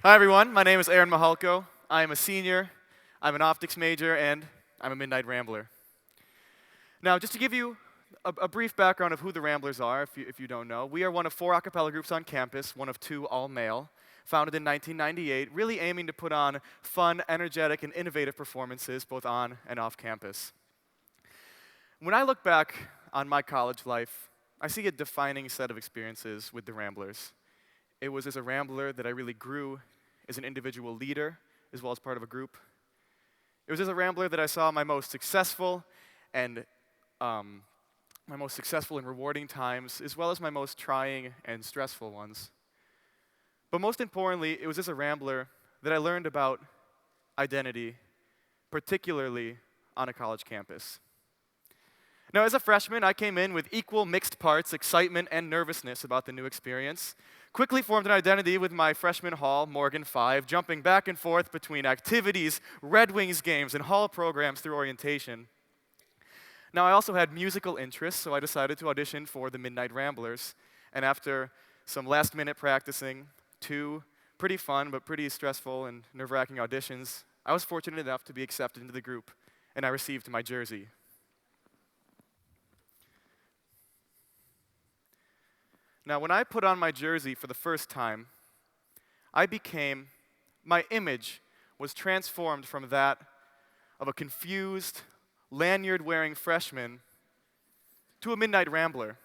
Hi everyone, my name is Michalko. I am a senior, I'm an optics major, and I'm a Midnight Rambler. Now, just to give you a brief background of who the Ramblers are, if you don't know, we are one of 4 a cappella groups on campus, one of 2 all-male, founded in 1998, really aiming to put on fun, energetic, and innovative performances both on and off campus. When I look back on my college life, I see a defining set of experiences with the Ramblers. It was as a Rambler that I really grew as an individual leader, as well as part of a group. It was as a Rambler that I saw my most successful and rewarding times, as well as my most trying and stressful ones. But most importantly, it was as a Rambler that I learned about identity, particularly on a college campus. Now, as a freshman, I came in with equal mixed parts, excitement and nervousness about the new experience. Quickly formed an identity with my freshman hall, Morgan 5, jumping back and forth between activities, Red Wings games, and hall programs through orientation. Now, I also had musical interests, so I decided to audition for the Midnight Ramblers. And after some last-minute practicing, 2 pretty fun but pretty stressful and nerve-wracking auditions, I was fortunate enough to be accepted into the group, and I received my jersey. Now, when I put on my jersey for the first time, my image was transformed from that of a confused, lanyard-wearing freshman to a Midnight Rambler.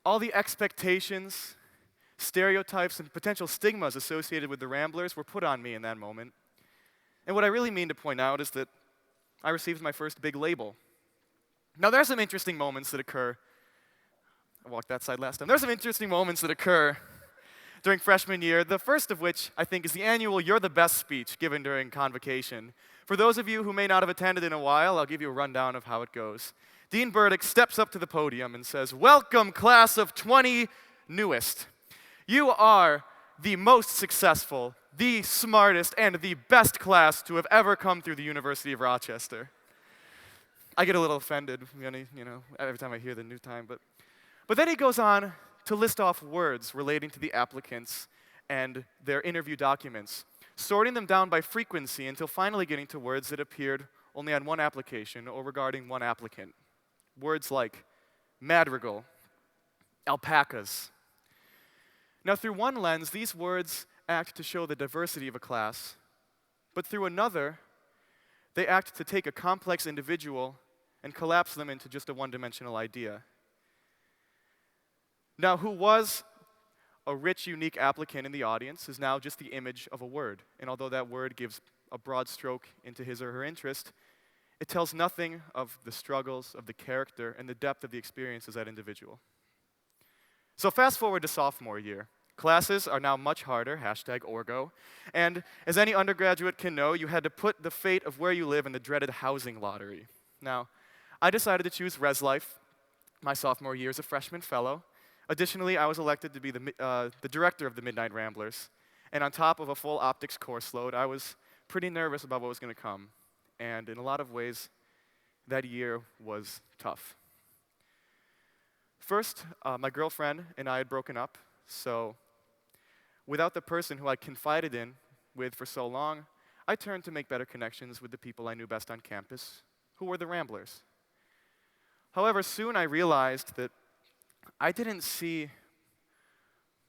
All the expectations, stereotypes, and potential stigmas associated with the Ramblers were put on me in that moment. And what I really mean to point out is that I received my first big label. Now, there are some interesting moments that occur. I walked that side last time. There's some interesting moments that occur during freshman year, the first of which, I think, is the annual You're the Best speech given during convocation. For those of you who may not have attended in a while, I'll give you a rundown of how it goes. Dean Burdick steps up to the podium and says, "Welcome, class of 20 newest. You are the most successful, the smartest, and the best class to have ever come through the University of Rochester." I get a little offended, every time I hear the new time, But then he goes on to list off words relating to the applicants and their interview documents, sorting them down by frequency until finally getting to words that appeared only on one application or regarding one applicant. Words like madrigal, alpacas. Now, through one lens, these words act to show the diversity of a class, but through another, they act to take a complex individual and collapse them into just a one-dimensional idea. Now, who was a rich, unique applicant in the audience is now just the image of a word. And although that word gives a broad stroke into his or her interest, it tells nothing of the struggles, of the character, and the depth of the experience of that individual. So fast forward to sophomore year. Classes are now much harder, #Orgo. And as any undergraduate can know, you had to put the fate of where you live in the dreaded housing lottery. Now, I decided to choose Res Life my sophomore year as a freshman fellow. Additionally, I was elected to be the director of the Midnight Ramblers. And on top of a full optics course load, I was pretty nervous about what was going to come. And in a lot of ways, that year was tough. First, my girlfriend and I had broken up, so without the person who I confided in with for so long, I turned to make better connections with the people I knew best on campus, who were the Ramblers. However, soon I realized that I didn't see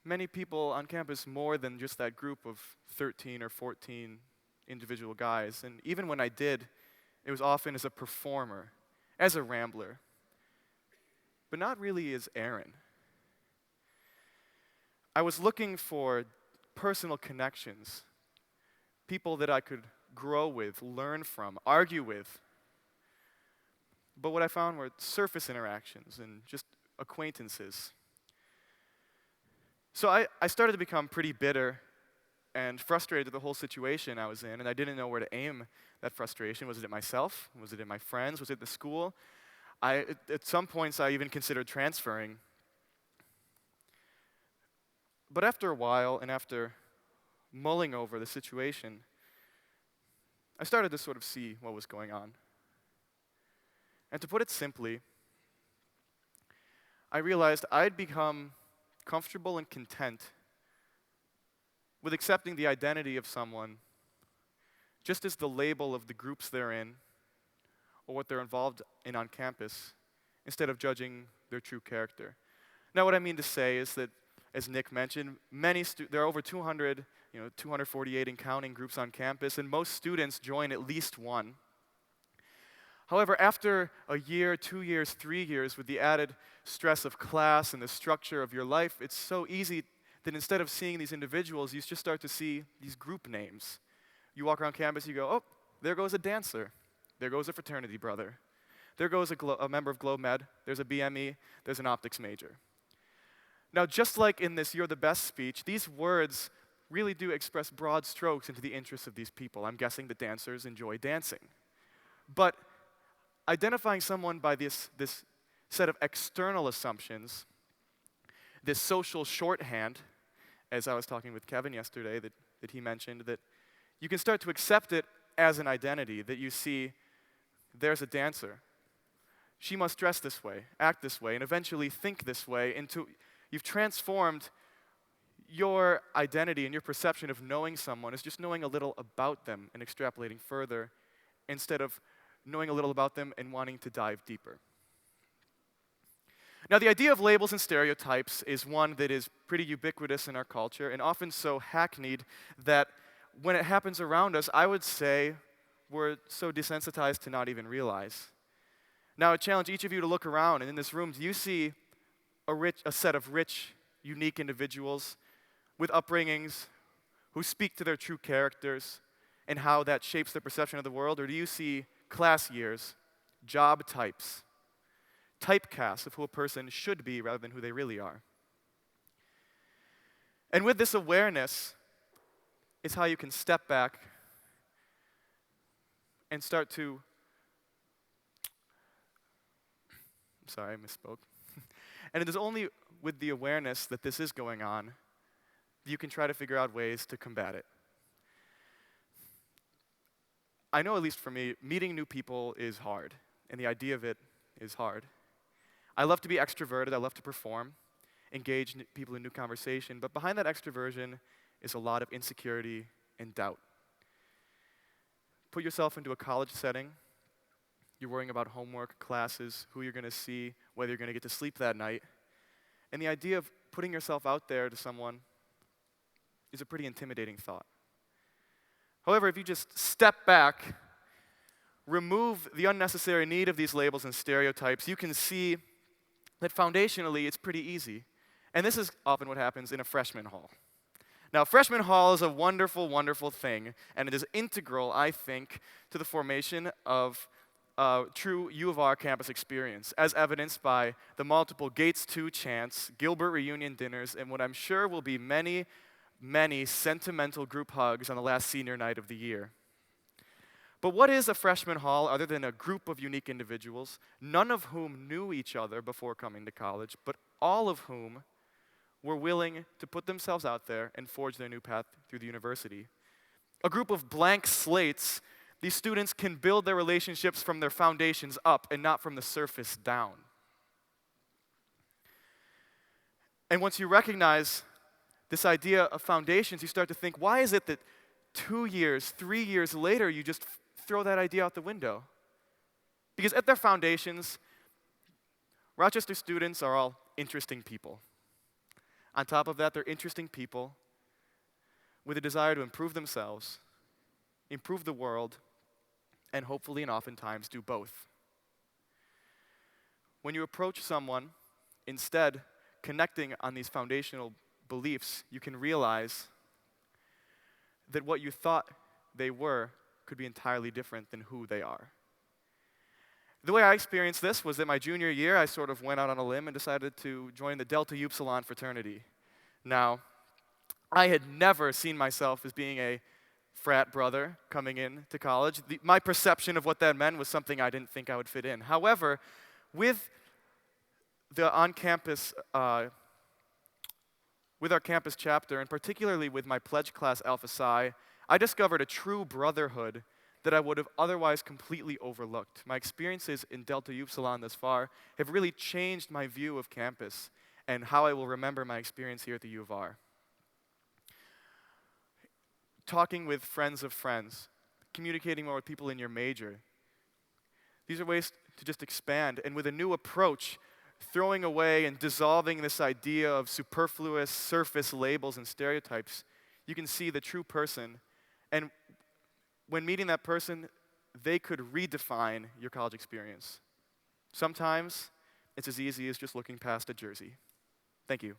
many people on campus more than just that group of 13 or 14 individual guys. And even when I did, it was often as a performer, as a Rambler, but not really as Aaron. I was looking for personal connections, people that I could grow with, learn from, argue with. But what I found were surface interactions and just acquaintances. So I started to become pretty bitter and frustrated with the whole situation I was in, and I didn't know where to aim that frustration. Was it at myself? Was it at my friends? Was it at the school? At some points, I even considered transferring. But after a while, and after mulling over the situation, I started to sort of see what was going on. And to put it simply, I realized I'd become comfortable and content with accepting the identity of someone just as the label of the groups they're in or what they're involved in on campus, instead of judging their true character. Now, what I mean to say is that, as Nick mentioned, there are over 200, 248 and counting groups on campus, and most students join at least one. However, after a year, 2 years, 3 years, with the added stress of class and the structure of your life, it's so easy that instead of seeing these individuals, you just start to see these group names. You walk around campus, you go, oh, there goes a dancer. There goes a fraternity brother. There goes a member of Globe Med. There's a BME. There's an optics major. Now, just like in this You're the Best speech, these words really do express broad strokes into the interests of these people. I'm guessing the dancers enjoy dancing. But identifying someone by this set of external assumptions, this social shorthand, as I was talking with Kevin yesterday, that he mentioned, that you can start to accept it as an identity, that you see, there's a dancer. She must dress this way, act this way, and eventually think this way into, you've transformed your identity and your perception of knowing someone as just knowing a little about them and extrapolating further instead of knowing a little about them and wanting to dive deeper. Now, the idea of labels and stereotypes is one that is pretty ubiquitous in our culture and often so hackneyed that when it happens around us, I would say we're so desensitized to not even realize. Now, I challenge each of you to look around, and in this room, do you see a set of rich, unique individuals with upbringings who speak to their true characters and how that shapes their perception of the world? Or do you see class years, job types, typecasts of who a person should be rather than who they really are? And with this awareness is how you can step back and start to, sorry, I misspoke. And it is only with the awareness that this is going on that you can try to figure out ways to combat it. I know, at least for me, meeting new people is hard, and the idea of it is hard. I love to be extroverted, I love to perform, engage people in new conversation, but behind that extroversion is a lot of insecurity and doubt. Put yourself into a college setting. You're worrying about homework, classes, who you're going to see, whether you're going to get to sleep that night. And the idea of putting yourself out there to someone is a pretty intimidating thought. However, if you just step back, remove the unnecessary need of these labels and stereotypes, you can see that foundationally it's pretty easy. And this is often what happens in a freshman hall. Now, freshman hall is a wonderful, wonderful thing, and it is integral, I think, to the formation of true U of R campus experience, as evidenced by the multiple Gates 2 chants, Gilbert reunion dinners, and what I'm sure will be many, many sentimental group hugs on the last senior night of the year. But what is a freshman hall other than a group of unique individuals, none of whom knew each other before coming to college, but all of whom were willing to put themselves out there and forge their new path through the university? A group of blank slates. These students can build their relationships from their foundations up and not from the surface down. And once you recognize this idea of foundations, you start to think, why is it that 2 years, 3 years later, you just throw that idea out the window? Because at their foundations, Rochester students are all interesting people. On top of that, they're interesting people with a desire to improve themselves, improve the world, and hopefully and oftentimes do both. When you approach someone, instead connecting on these foundational beliefs, you can realize that what you thought they were could be entirely different than who they are. The way I experienced this was that my junior year, I sort of went out on a limb and decided to join the Delta Upsilon fraternity. Now, I had never seen myself as being a frat brother coming in to college. My perception of what that meant was something I didn't think I would fit in. However, with the on-campus, with our campus chapter, and particularly with my pledge class Alpha Psi, I discovered a true brotherhood that I would have otherwise completely overlooked. My experiences in Delta Upsilon thus far have really changed my view of campus and how I will remember my experience here at the U of R. talking with friends of friends, communicating more with people in your major. These are ways to just expand, and with a new approach, throwing away and dissolving this idea of superfluous surface labels and stereotypes, you can see the true person. And when meeting that person, they could redefine your college experience. Sometimes it's as easy as just looking past a jersey. Thank you.